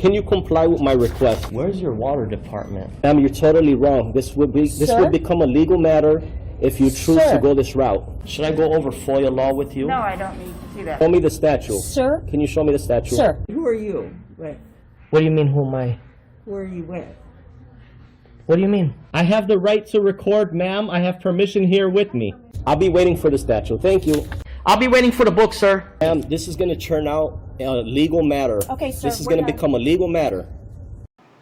Can you comply with my request? Where's your water department? Ma'am, you're totally wrong. This would become a legal matter if you choose to go this route. Should I go over FOIA law with you? No, I don't need to see that. Show me the statue. Sir? Can you show me the statue? Sir. Who are you? Wait, What do you mean, who am I? who are you with? What do you mean? I have the right to record, ma'am. I have permission here with me. I'll be waiting for the statue. Thank you. I'll be waiting for the book, sir. Ma'am, this is going to turn out a legal matter. Okay, sir. This is going to become a legal matter.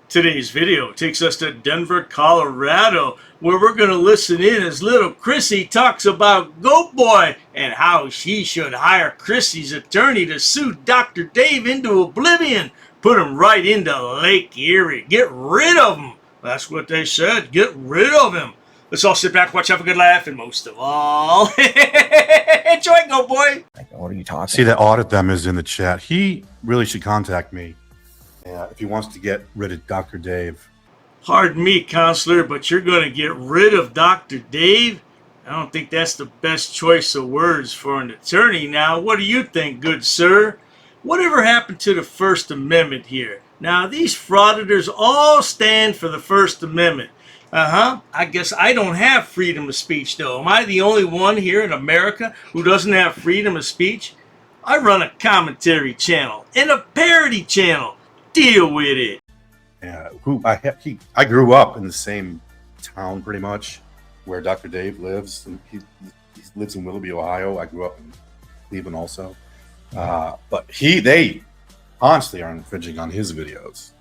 Today's video takes us to Denver, Colorado, where we're going to listen in as Lil Chrissy talks about GoatBoy and how she should hire Chrissy's attorney to sue Dr. Dave into oblivion. Put him right into Lake Erie. Get rid of him. That's what they said. Get rid of him. Let's all sit back, watch, have a good laugh, and most of all, enjoy GoatBoy. What are you talking? See, that audit them is in the chat. He really should contact me if he wants to get rid of Dr. Dave. Pardon me, counselor, but you're going to get rid of Dr. Dave? I don't think that's the best choice of words for an attorney. Now, what do you think, good sir? Whatever happened to the First Amendment here? Now, these frauditors all stand for the First Amendment. I guess I don't have freedom of speech, though. Am I the only one here in America who doesn't have freedom of speech? I run a commentary channel and a parody channel. Deal with it. Yeah, I grew up in the same town, pretty much, where Dr. Dave lives. And he lives in Willoughby, Ohio. I grew up in Cleveland also. But they honestly are infringing on his videos.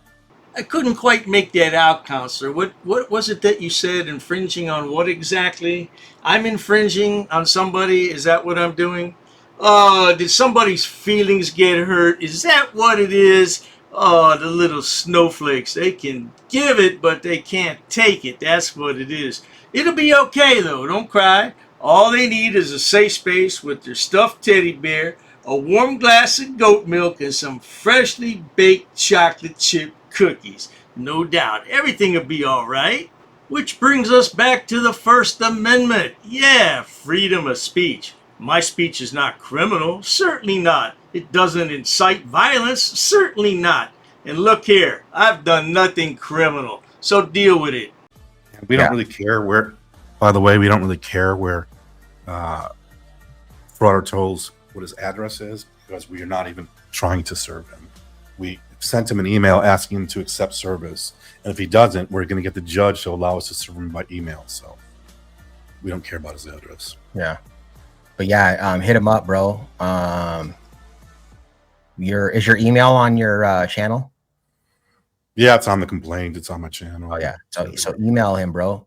I couldn't quite make that out, counselor. What was it that you said? Infringing on what exactly? I'm infringing on somebody? Is that what I'm doing? Did somebody's feelings get hurt? Is that what it is? Oh, the little snowflakes. They can give it, but they can't take it. That's what it is. It'll be okay, though. Don't cry. All they need is a safe space with their stuffed teddy bear, a warm glass of goat milk, and some freshly baked chocolate chip cookies. No doubt. Everything will be all right. Which brings us back to the First Amendment. Yeah, freedom of speech. My speech is not criminal. Certainly not. It doesn't incite violence. Certainly not. And look here, I've done nothing criminal. So deal with it. We don't really care where, by the way, we don't really care where Frauditor tells what his address is, because we are not even trying to serve him. We sent him an email asking him to accept service. And if he doesn't, we're going to get the judge to allow us to serve him by email. So we don't care about his address. Yeah. But yeah, hit him up, bro. Is your email on your channel? Yeah, it's on the complaint. It's on my channel. Oh yeah. So email him, bro.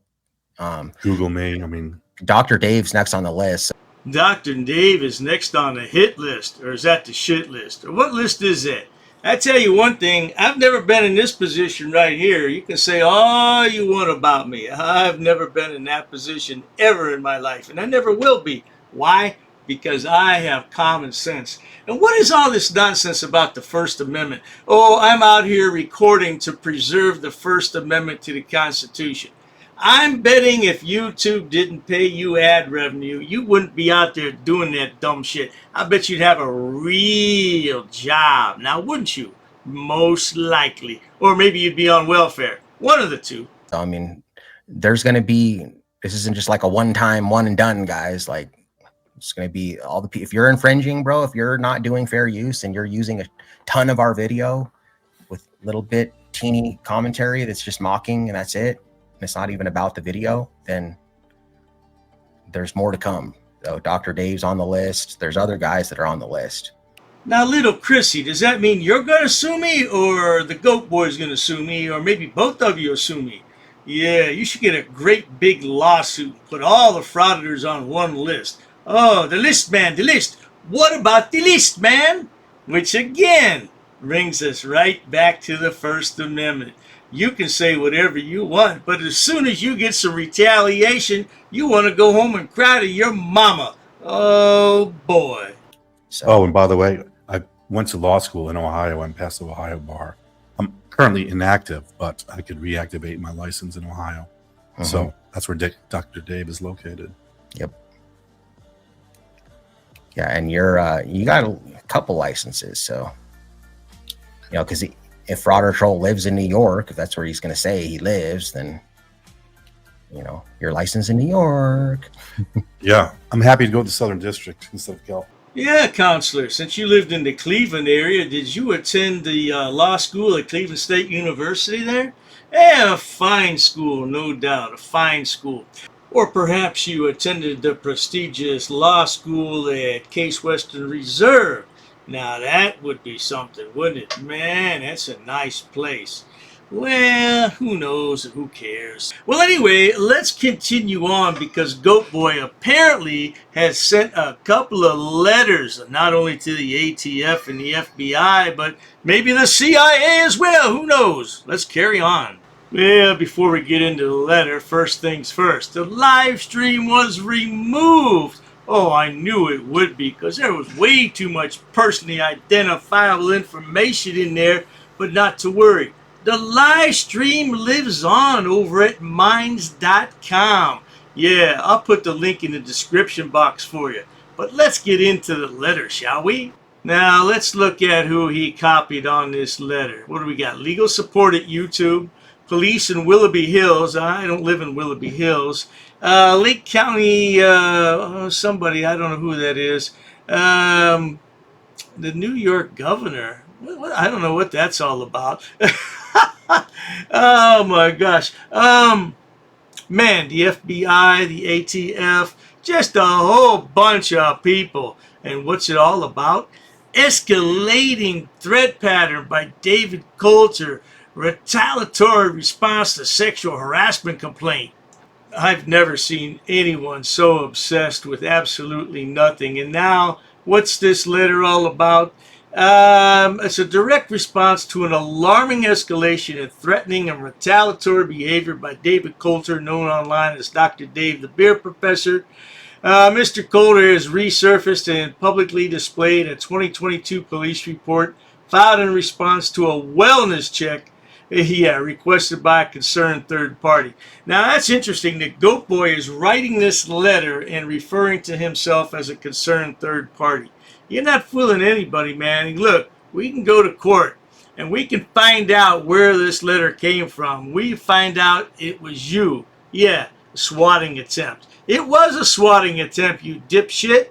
Google me. I mean, Dr. Dave's next on the list. Dr. Dave is next on the hit list, or is that the shit list? Or what list is that? I tell you one thing, I've never been in this position right here. You can say all you want about me. I've never been in that position ever in my life, and I never will be. Why? Because I have common sense. And what is all this nonsense about the First Amendment? Oh, I'm out here recording to preserve the First Amendment to the Constitution. I'm betting if YouTube didn't pay you ad revenue, you wouldn't be out there doing that dumb shit. I bet you'd have a real job. Now, wouldn't you? Most likely. Or maybe you'd be on welfare. One of the two. I mean, there's going to be, this isn't just like a one-time, one and done, guys. Like, it's going to be all the people. If you're infringing, bro, if you're not doing fair use and you're using a ton of our video with little bit teeny commentary that's just mocking and that's it, and it's not even about the video, then there's more to come. So Dr. Dave's on the list. There's other guys that are on the list. Now, Lil Chrissy, does that mean you're going to sue me, or the Goat Boy's going to sue me, or maybe both of you will sue me? Yeah, you should get a great big lawsuit and put all the frauditors on one list. Oh, the list, man, the list. What about the list, man? Which, again, brings us right back to the First Amendment. You can say whatever you want, but as soon as you get some retaliation, you want to go home and cry to your mama. Oh, boy. Oh, and by the way, I went to law school in Ohio. I'm past the Ohio bar. I'm currently inactive, but I could reactivate my license in Ohio. So that's where Dr. Dave is located. Yep. Yeah, and you're you got a couple licenses, so you know, because if Frauditor lives in New York, if that's where he's going to say he lives, then, you know, you're licensed in New York. Yeah, I'm happy to go to the Southern District instead of Cal. Yeah, counselor, since you lived in the Cleveland area, did you attend the law school at Cleveland State University there? Yeah, a fine school, no doubt, a fine school. Or perhaps you attended the prestigious law school at Case Western Reserve. Now that would be something, wouldn't it? Man, that's a nice place. Well, who knows and who cares? Well, anyway, let's continue on because GoatBoy apparently has sent a couple of letters, not only to the ATF and the FBI, but maybe the CIA as well. Who knows? Let's carry on. Well, before we get into the letter, first things first. The live stream was removed. Oh, I knew it would be because there was way too much personally identifiable information in there, but not to worry. The live stream lives on over at minds.com. Yeah, I'll put the link in the description box for you. But let's get into the letter, shall we? Now, let's look at who he copied on this letter. What do we got? Legal support at YouTube. Police in Willoughby Hills. I don't live in Willoughby Hills. Lake County, somebody, I don't know who that is. The New York governor. I don't know what that's all about. Oh my gosh. Man, the FBI, the ATF, just a whole bunch of people. And what's it all about? Escalating threat pattern by David Coulter. Retaliatory response to sexual harassment complaint. I've never seen anyone so obsessed with absolutely nothing. And now, what's this letter all about? It's a direct response to an alarming escalation in threatening and retaliatory behavior by David Coulter, known online as Dr. Dave the Beer Professor. Mr. Coulter has resurfaced and publicly displayed a 2022 police report filed in response to a wellness check requested by a concerned third party. Now that's interesting that GoatBoy is writing this letter and referring to himself as a concerned third party. You're not fooling anybody, man. Look, we can go to court and we can find out where this letter came from. We find out it was you. Yeah, a swatting attempt. It was a swatting attempt, you dipshit.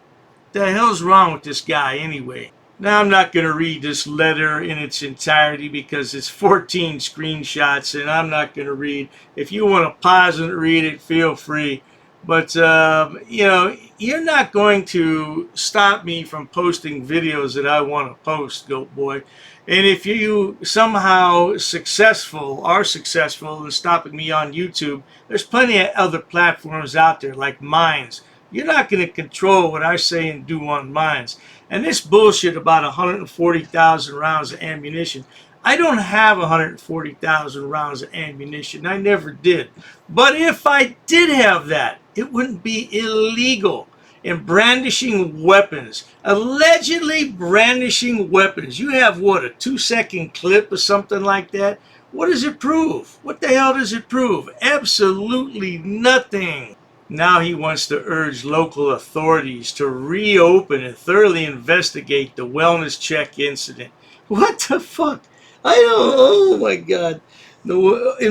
The hell's wrong with this guy anyway? Now, I'm not going to read this letter in its entirety because it's 14 screenshots and I'm not going to read. If you want to pause and read it, feel free. But, you know, you're not going to stop me from posting videos that I want to post, GoatBoy. And if you somehow are successful in stopping me on YouTube, there's plenty of other platforms out there like Minds. You're not going to control what I say and do on Minds. And this bullshit about 140,000 rounds of ammunition. I don't have 140,000 rounds of ammunition. I never did. But if I did have that, it wouldn't be illegal. And brandishing weapons, allegedly brandishing weapons. You have what, a 2-second clip or something like that? What does it prove? What the hell does it prove? Absolutely nothing. Now he wants to urge local authorities to reopen and thoroughly investigate the wellness check incident. What the fuck? I don't. Oh my God! And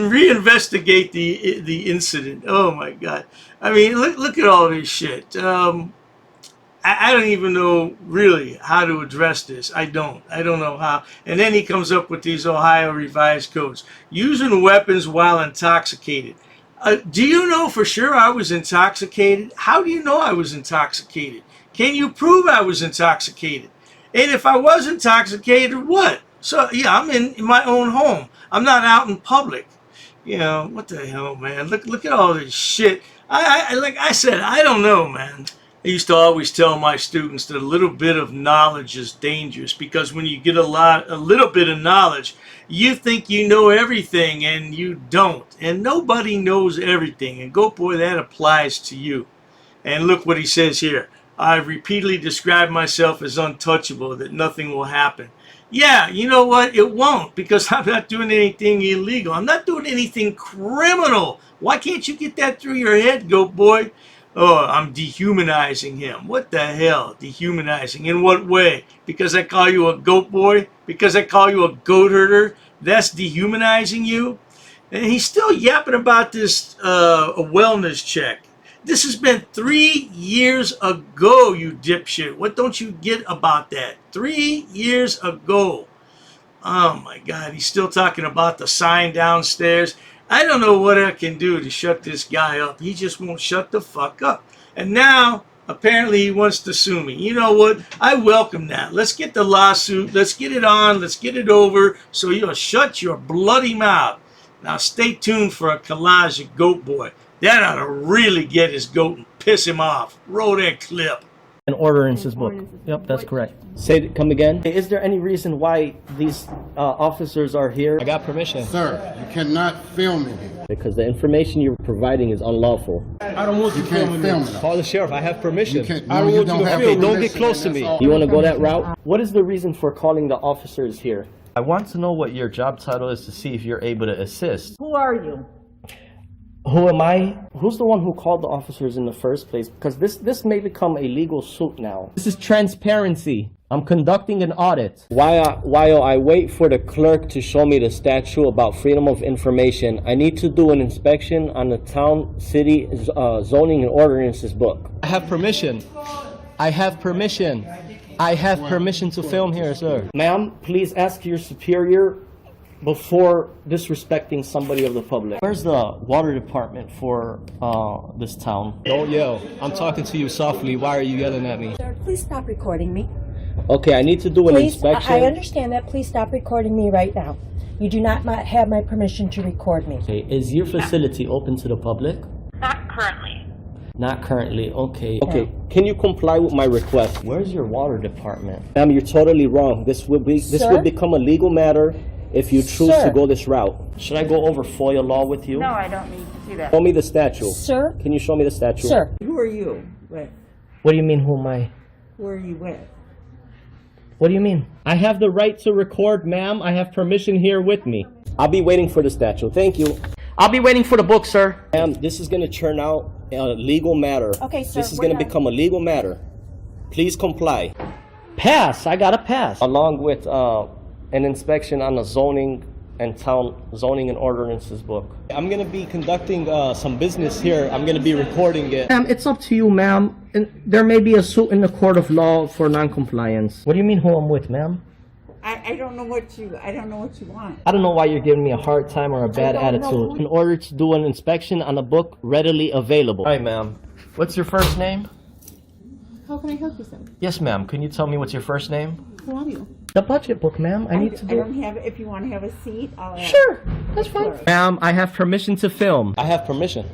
reinvestigate the incident. Oh my God! I mean, look at all this shit. I don't even know really how to address this. I don't know how. And then he comes up with these Ohio revised codes: using weapons while intoxicated. Do you know for sure I was intoxicated? How do you know I was intoxicated? Can you prove I was intoxicated? And if I was intoxicated, what? So, yeah, I'm in my own home. I'm not out in public. You know, what the hell, man? Look at all this shit. Like I said, I don't know, man. I used to always tell my students that a little bit of knowledge is dangerous because when you get a little bit of knowledge, you think you know everything and you don't. And nobody knows everything. And GoatBoy, that applies to you. And look what he says here. I've repeatedly described myself as untouchable, that nothing will happen. Yeah, you know what? It won't because I'm not doing anything illegal. I'm not doing anything criminal. Why can't you get that through your head, GoatBoy? Oh, I'm dehumanizing him. What the hell? Dehumanizing? In what way? Because I call you a goat boy? Because I call you a goat herder? That's dehumanizing you. And he's still yapping about this a wellness check. This has been 3 years ago, you dipshit. What don't you get about that? 3 years ago. Oh my God, he's still talking about the sign downstairs. I don't know what I can do to shut this guy up. He just won't shut the fuck up. And now, apparently he wants to sue me. You know what? I welcome that. Let's get the lawsuit. Let's get it on. Let's get it over so you'll shut your bloody mouth. Now stay tuned for a collage of Goat Boy. That ought to really get his goat and piss him off. Roll that clip. An ordinances book. Yep, that's correct. Come again. Is there any reason why these officers are here? I got permission. Sir, you cannot film me here. Because the information you're providing is unlawful. I don't want you to film me. Call the sheriff. I have permission. I don't want you to film me. Don't get close to me. You want to go that route? What is the reason for calling the officers here? I want to know what your job title is to see if you're able to assist. Who are you? Who am I? Who's the one who called the officers in the first place? Because this may become a legal suit now. This is transparency. I'm conducting an audit. While I wait for the clerk to show me the statute about freedom of information, I need to do an inspection on the town, city, zoning and ordinances book. I have permission. I have permission. I have permission to film here, sir. Ma'am, please ask your superior before disrespecting somebody of the public. Where's the water department for this town? Don't yell. I'm talking to you softly. Why are you yelling at me? Sir, please stop recording me. Okay, I need to do an inspection. I understand that. Please stop recording me right now. You do not have my permission to record me. Okay, is your facility open to the public? Not currently. Not currently, okay. Okay, can you comply with my request? Where's your water department? Ma'am, you're totally wrong. This will become a legal matter if you choose to go this route. Should I go over FOIA law with you? No, I don't need to do that. Show me the statute. Sir? Can you show me the statute? Sir. Who are you with? What do you mean, who am I? Who are you with? What do you mean? I have the right to record, ma'am. I have permission here with me. I'll be waiting for the statute. Thank you. I'll be waiting for the book, sir. Ma'am, this is going to turn out a legal matter. Okay, sir. This is going to become a legal matter. Please comply. Pass. I got to pass. Along with an inspection on the zoning and ordinances book. I'm going to be conducting some business here. I'm going to be recording it. Ma'am, it's up to you, ma'am. And there may be a suit in the court of law for non-compliance. What do you mean who I'm with, ma'am? I don't know what you want. I don't know why you're giving me a hard time or a bad attitude. In order to do an inspection on a book readily available. Hi, ma'am. What's your first name? How can I help you, sir? Yes, ma'am. Can you tell me what's your first name? Who are you? The budget book, ma'am. I need to do. I don't have. If you want to have a seat, I'll. Sure, that's fine. Ma'am, I have permission to film. I have permission.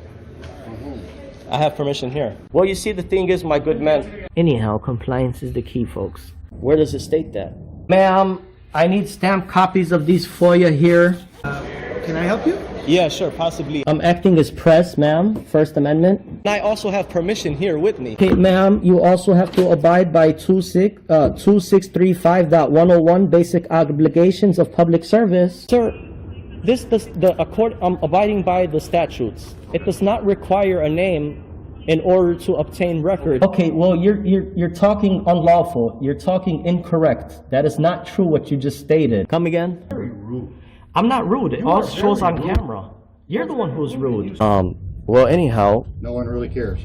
I have permission here. Well, you see, the thing is, my good man. Anyhow, compliance is the key, folks. Where does it state that? Ma'am, I need stamped copies of these FOIA here. Can I help you? Yeah, sure, possibly. I'm acting as press, ma'am. First Amendment. And I also have permission here with me. Okay, ma'am, you also have to abide by 2635.101 basic obligations of public service. Sir, I'm abiding by the statutes. It does not require a name in order to obtain record. Okay, well, you're talking unlawful. You're talking incorrect. That is not true what you just stated. Come again? Very rude. I'm not rude. It all shows on camera. You're the one who's rude. Well, anyhow. No one really cares.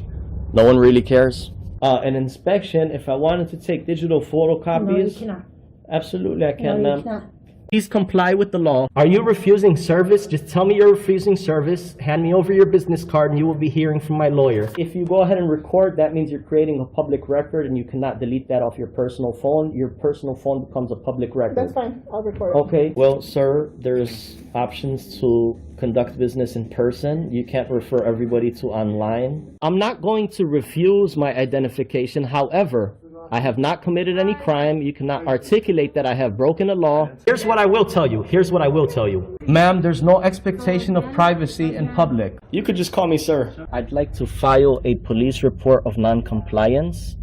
No one really cares? An inspection, if I wanted to take digital photocopies. No, you cannot. Absolutely, I can, No, ma'am. you cannot. Please comply with the law. Are you refusing service? Just tell me you're refusing service. Hand me over your business card and you will be hearing from my lawyer. If you go ahead and record, that means you're creating a public record and you cannot delete that off your personal phone. Your personal phone becomes a public record. That's fine. I'll record it. Okay. Well, sir, there's options to conduct business in person. You can't refer everybody to online. I'm not going to refuse my identification. However, I have not committed any crime. You cannot articulate that I have broken a law. Here's what I will tell you. Here's what I will tell you. Ma'am, there's no expectation of privacy in public. You could just call me sir. I'd like to file a police report of non-compliance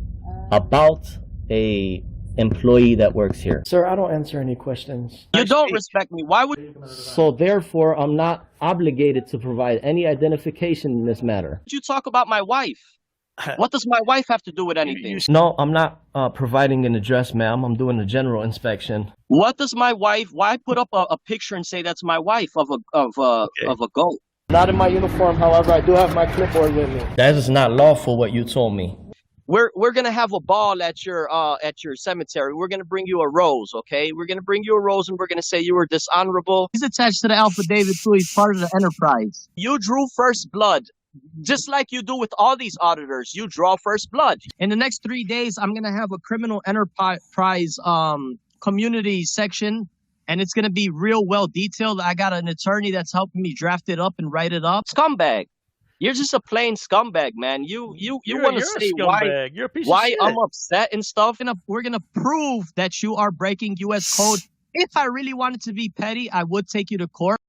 about a employee that works here. Sir, I don't answer any questions. You don't respect me. Why would... So therefore, I'm not obligated to provide any identification in this matter. You talk about my wife? What does my wife have to do with anything? No, I'm not providing an address, ma'am. I'm doing a general inspection. What does my wife? Why put up a picture and say that's my wife of a goat? Not in my uniform, however, I do have my clipboard with me. That is not lawful what you told me. We're gonna have a ball at your cemetery. We're gonna bring you a rose, okay? We're gonna bring you a rose, and we're gonna say you were dishonorable. He's attached to the affidavit too. He's part of the enterprise. You drew first blood, just like you do with all these auditors. You draw first blood. In the next 3 days, I'm gonna have a criminal enterprise community section, and it's gonna be real well detailed. I got an attorney that's helping me draft it up and write it up. Scumbag. You're just a plain scumbag, man. You want to say why I'm upset and stuff. We're gonna prove that you are breaking U.S. code. If I really wanted to be petty, I would take you to court.